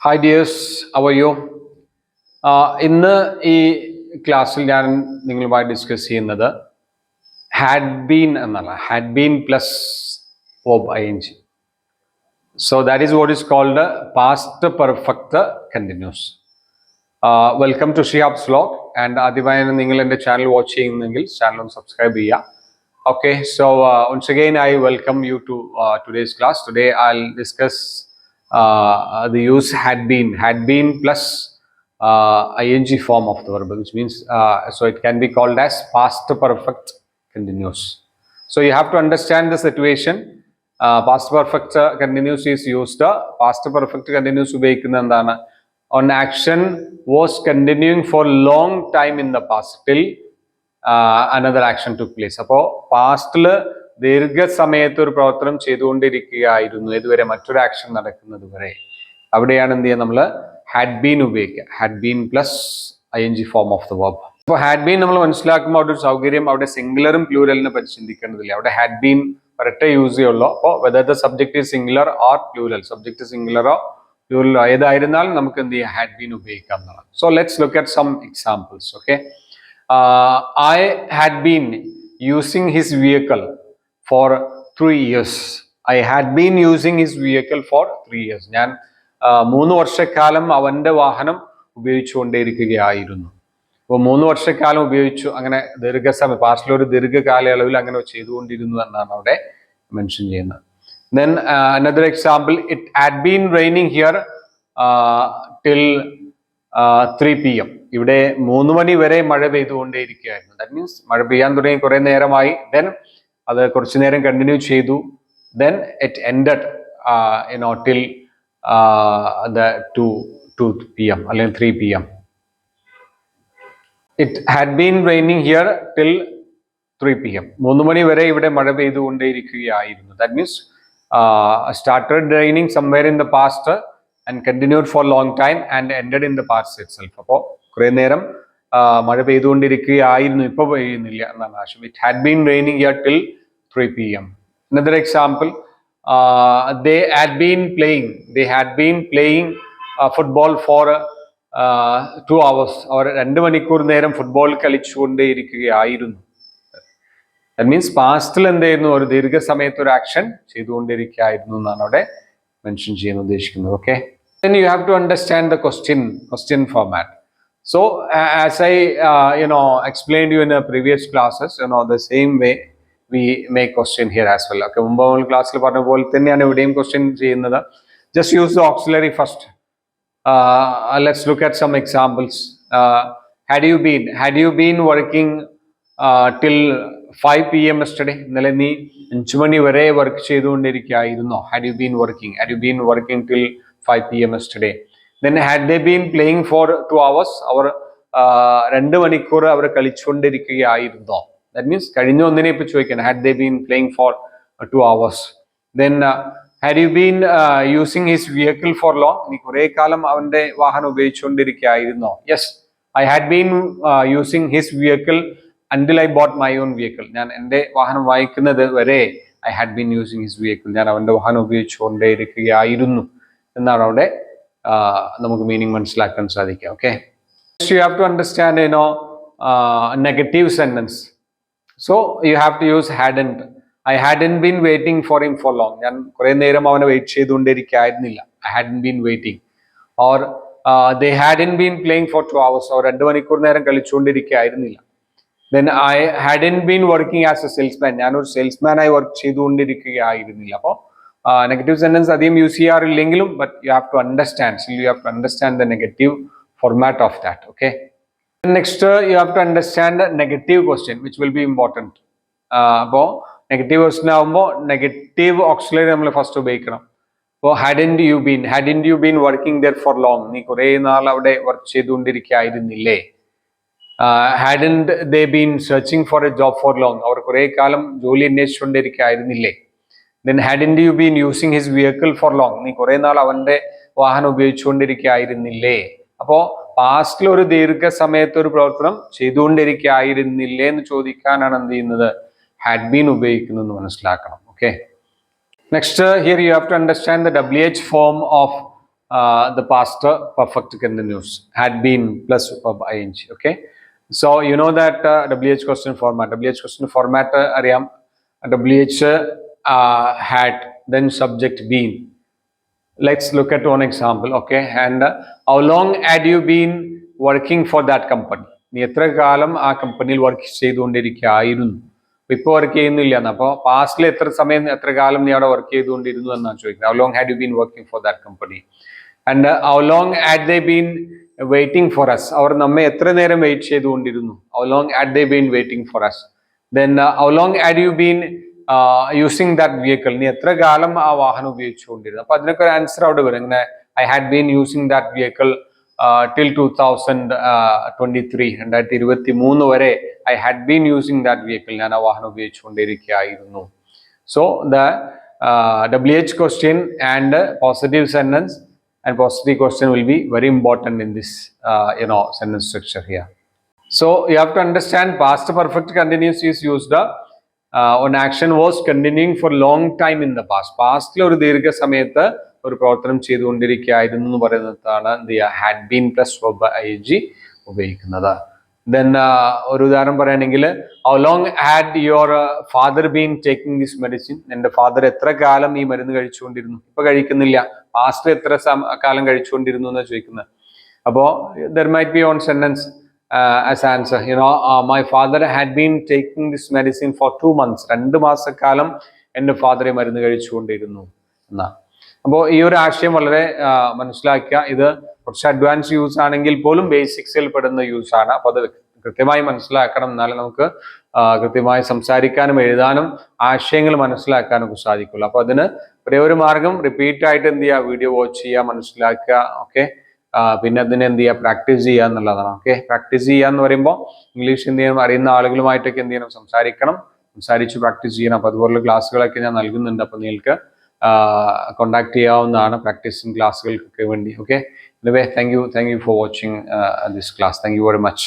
Hi dears, how are you? ഇന്ന് ഈ ക്ലാസ്സിൽ ഞാൻ നിങ്ങളുമായി ഡിസ്കസ് ചെയ്യുന്നത് ഹാഡ് ബീൻ എന്നുള്ള had been plus verb ing. So that is what is called past perfect continuous. Welcome to Shihab's vlog, and ആദ്യമായി നിങ്ങൾ എൻ്റെ ചാനൽ വാച്ച് ചെയ്യുന്നെങ്കിൽ ചാനൽ ഒന്ന് സബ്സ്ക്രൈബ് ചെയ്യുക. Okay, so once again I welcome you to today's class. Today I'll discuss the use had been plus ing form of the verb, which means so it can be called as past perfect continuous. So you have to understand the situation. Past perfect continuous is used. Past perfect continuous ഉപയോഗിക്കുന്നത് എന്താണ്? An action was continuing for long time in the past till another action took place. അപ്പോൾ പാസ്റ്റില് ദീർഘസമയത്ത് ഒരു പ്രവർത്തനം ചെയ്തുകൊണ്ടിരിക്കുകയായിരുന്നു ഇതുവരെ മറ്റൊരു action നടക്കുന്നത് വരെ. അവിടെയാണ് എന്ത് ചെയ്യുക, നമ്മൾ ഹാഡ് ബീൻ ഉപയോഗിക്കുക. Had been plus ing form of the verb. അപ്പോൾ ഹാഡ് ബീൻ നമ്മൾ മനസ്സിലാക്കുമ്പോൾ അവിടെ ഒരു സൗകര്യം, അവിടെ സിംഗുലറും പ്ലൂരലിനെ പറ്റി ചിന്തിക്കേണ്ടതില്ല. അവിടെ ഹാഡ് ബീൻ ഒരൊറ്റ യൂസ് ചെയ്യുള്ളൂ. അപ്പോൾ whether the subject is singular or plural, subject സിംഗുലറോ പ്ലൂരലോ ഏതായിരുന്നാലും നമുക്ക് എന്ത് ചെയ്യാം, ഹാഡ് ബീൻ ഉപയോഗിക്കാം എന്നാണ്. So let's look at some examples. Okay, I had been using his vehicle for 3 years. I had been using his vehicle for 3 years. ഞാൻ 3 വർഷക്കാലം അവന്റെ വാഹനം ഉപയോഗിച്ചുകൊണ്ടേയിരിക്കുകയായിരുന്നു. അപ്പോൾ 3 വർഷക്കാലം ഉപയോഗിച്ചു, അങ്ങനെ ദീർഘസമയം പാസ്റ്റിലൊരു ദീർഘകാലയളവിൽ അങ്ങനെ ചെയ്തുകൊണ്ടിരുന്നു എന്നാണ് അവിടെ മെൻഷൻ ചെയ്യുന്നത്. Then another example, it had been raining here till 3 PM. ഇവിടെ 3 മണി വരെ മഴ പെയ്തുകൊണ്ടേയിരിക്കുകയായിരുന്നു. ദാറ്റ് മീൻസ് മഴ പെയ്യാൻ തുടങ്ങി കുറെ നേരമായി. ദെൻ അത് കുറച്ചു നേരം കണ്ടിന്യൂ ചെയ്തു. Then it ended till the 2 PM അല്ലെങ്കിൽ 3 PM. It had been raining here till 3 PM. 3 മണി വരെ ഇവിടെ മഴ പെയ്തുകൊണ്ടേയിരിക്കുകയായിരുന്നു. That means started raining somewhere in the past and continued for long time and ended in the past itself. അപ്പോൾ കുറെ നേരം മഴ പെയ്തുകൊണ്ടിരിക്കുകയായിരുന്നു, ഇപ്പോൾ പെയ്യുന്നില്ല എന്നാണ് ആശയം. It had been raining here till 3 PM. Another example, they had been playing football for 2 hours. അവർ 2 മണിക്കൂർ നേരം football കളിച്ചുകൊണ്ടേയിരിക്കുകയായിരുന്നു. That means പാസ്റ്റിൽ എന്തായിരുന്നു, ഒരു ദീർഘസമയത്ത് ഒരു ആക്ഷൻ ചെയ്തുകൊണ്ടിരിക്കുകയായിരുന്നു എന്നാണ് അവിടെ മെൻഷൻ ചെയ്യാൻ ഉദ്ദേശിക്കുന്നത്. Okay, then you have to understand the question format. So as I explained you in the previous classes, the same way we make question here as well. Okay, മുമ്പ് ക്ലാസ്സിൽ പറഞ്ഞ പോലെ തന്നെയാണ് ഇവിടെയും ക്വസ്റ്റ്യൻ ചെയ്യുന്നത്. Just use the auxiliary first. Let's look at some examples. Had you been working till 5 PM yesterday? ഇന്നലെ നീ 5 മണി വരെ work ചെയ്തുകൊണ്ടിരിക്കുകയായിരുന്നോ? Had you been working till 5 PM yesterday? Then had they been playing for 2 hours? അവർ 2 മണിക്കൂർ അവർ കളിച്ചുകൊണ്ടിരിക്കുകയായിരുന്നോ? That means കഴിഞ്ഞ ഒന്നിനെ ഇപ്പൊ ചോദിക്കണം. Had they been playing for 2 hours? Then had you been using his vehicle for long? നീ കുറെ കാലം അവന്റെ വാഹനം ഉപയോഗിച്ചുകൊണ്ടിരിക്കുകയായിരുന്നോ? Yes, I had been using his vehicle until I bought my own vehicle. ഞാൻ എൻ്റെ വാഹനം വാങ്ങിക്കുന്നത് വരെ I had been using his vehicle. ഞാൻ അവന്റെ വാഹനം ഉപയോഗിച്ചുകൊണ്ടേയിരിക്കുകയായിരുന്നു എന്നാണ് അവിടെ നമുക്ക് മീനിങ് മനസ്സിലാക്കാൻ സാധിക്കുക. Okay, you have to understand negative sentence. So you have to use hadn't. I hadn't been waiting for him for long. ഞാൻ കുറെ നേരം അവനെ wait ചെയ്തുകൊണ്ടിരിക്കുകയായിരുന്നില്ല. I hadn't been waiting. Or they hadn't been playing for 2 hours. അവർ 2 മണിക്കൂർ നേരം കളിച്ചുകൊണ്ടിരിക്കുകയായിരുന്നില്ല. Then I hadn't been working as a salesman. ഞാനൊരു സെയിൽസ്മാനായി work ചെയ്തുകൊണ്ടിരിക്കുകയായിരുന്നില്ല. അപ്പോൾ negative sentence അധികം യൂസ് ചെയ്യാറില്ലെങ്കിലും but you have to understand the negative format of that. Okay, next you have to understand negative question which will be important. അപ്പോൾ negative question ആകുമ്പോൾ negative auxiliary നമ്മൾ first ഉപയോഗിക്കണം. അപ്പോൾ hadn't you been working there for long? നീ കുറേ നാൾ അവിടെ work ചെയ്തുകൊണ്ടിരിക്കുകയായിരുന്നില്ലേ? hadn't they been searching for a job for long? അവർ കുറെ കാലം ജോലി അന്വേഷിച്ചുകൊണ്ടിരിക്കുകയായിരുന്നില്ലേ? Then hadn't you been using his vehicle for long? നീ കുറെ നാൾ അവന്റെ വാഹനം ഉപയോഗിച്ചുകൊണ്ടിരിക്കുകയായിരുന്നില്ലേ? അപ്പോൾ പാസ്റ്റിൽ ഒരു ദീർഘസമയത്ത് ഒരു പ്രവർത്തനം ചെയ്തുകൊണ്ടിരിക്കുകയായിരുന്നില്ലേ എന്ന് ചോദിക്കാനാണ് എന്ത് ചെയ്യുന്നത്, ഹാഡ് ബീൻ ഉപയോഗിക്കുന്നത് മനസ്സിലാക്കണം. Okay, next here you have to understand the WH form of the past perfect continuous. Had been plus verb ing. Okay. So you know that WH question format. WH question format അറിയാം. WH had, then subject been. Let's look at one example. Okay. And how long had you been working for that company? നീ എത്ര കാലം ആ കമ്പനിയിൽ work ചെയ്തുകൊണ്ടിരിക്കുകയായിരുന്നു? ഇപ്പോൾ work ചെയ്യുന്നില്ല എന്ന്. അപ്പോൾ പാസ്റ്റിൽ എത്ര കാലം നീ അവിടെ വർക്ക് ചെയ്തുകൊണ്ടിരുന്നു എന്നാണ് ചോദിക്കുന്നത്. How long had you been working for that company? And how long had they been waiting for us? അവർ നമ്മെ എത്ര നേരം വെയിറ്റ് ചെയ്തുകൊണ്ടിരുന്നു? How long had they been waiting for us? Then how long had you been using that vehicle? നീ എത്ര കാലം ആ വാഹനം ഉപയോഗിച്ചുകൊണ്ടിരുന്നു? അപ്പൊ അതിനൊക്കെ ഒരു ആൻസർ അവിടെ വരും. ഇങ്ങനെ I had been using that vehicle till 2023, 2023 വരെ I had been using that vehicle, ഞാൻ ആ വാഹനം ഉപയോഗിച്ചുകൊണ്ടിരിക്കുകയായിരുന്നു. So the WH question and positive sentence and positive question will be very important in this sentence structure here. So you have to understand past perfect continuous is used an action was continuing for long time in the past. പാസ്റ്റിൽ ഒരു ദീർഘസമയത്ത് ഒരു പ്രവർത്തനം ചെയ്തുകൊണ്ടിരിക്കുകയായിരുന്നു എന്ന് പറയുന്നതാണ് എന്ത് ചെയ്യുക, had been plus verb ing ഉപയോഗിക്കുന്നത്. Then ഒരു ഉദാഹരണം പറയുകയാണെങ്കിൽ how long had your father been taking this medicine? എൻ്റെ ഫാദർ എത്ര കാലം ഈ മരുന്ന് കഴിച്ചുകൊണ്ടിരുന്നു? ഇപ്പൊ കഴിക്കുന്നില്ല, പാസ്റ്റിൽ എത്ര കാലം കഴിച്ചുകൊണ്ടിരുന്നു എന്ന് ചോദിക്കുന്നത്. അപ്പോൾ there might be on sentence as answer, my father had been taking this medicine for 2 months. 2 മാസക്കാലം എൻ്റെ ഫാദറെ മരുന്ന് കഴിച്ചുകൊണ്ടിരുന്നു എന്നാണ്. അപ്പോൾ ഈ ഒരു ആശയം വളരെ മനസ്സിലാക്കുക. ഇത് കുറച്ച് അഡ്വാൻസ് യൂസ് ആണെങ്കിൽ പോലും ബേസിക്സിൽ പെടുന്ന യൂസ് ആണ്. അപ്പോൾ അത് കൃത്യമായി മനസ്സിലാക്കണം, എന്നാലേ നമുക്ക് കൃത്യമായി സംസാരിക്കാനും എഴുതാനും ആശയങ്ങൾ മനസ്സിലാക്കാനൊക്കെ സാധിക്കുള്ളൂ. അപ്പോൾ അതിന് ഒരേ ഒരു മാർഗം, റിപ്പീറ്റ് ആയിട്ട് എന്ത് ചെയ്യുക, വീഡിയോ വാച്ച് ചെയ്യുക, മനസ്സിലാക്കുക. ഓക്കെ. പിന്നെ അതിനെ എന്ത് ചെയ്യുക, പ്രാക്ടീസ് ചെയ്യുക എന്നുള്ളതാണ്. ഓക്കെ. പ്രാക്ടീസ് ചെയ്യുക എന്ന് പറയുമ്പോൾ ഇംഗ്ലീഷ് എന്ത് ചെയ്യണം, അറിയുന്ന ആളുകളുമായിട്ടൊക്കെ എന്ത് ചെയ്യണം, സംസാരിച്ച് പ്രാക്ടീസ് ചെയ്യണം. അപ്പോൾ അതുപോലുള്ള ക്ലാസ്സുകളൊക്കെ ഞാൻ നൽകുന്നുണ്ട്. അപ്പോൾ നിങ്ങൾക്ക് കോണ്ടാക്ട് ചെയ്യാവുന്നതാണ് പ്രാക്ടീസിങ് ക്ലാസ്സുകൾക്കൊക്കെ വേണ്ടി. Okay. Anyway, thank you for watching this class. Thank you very much.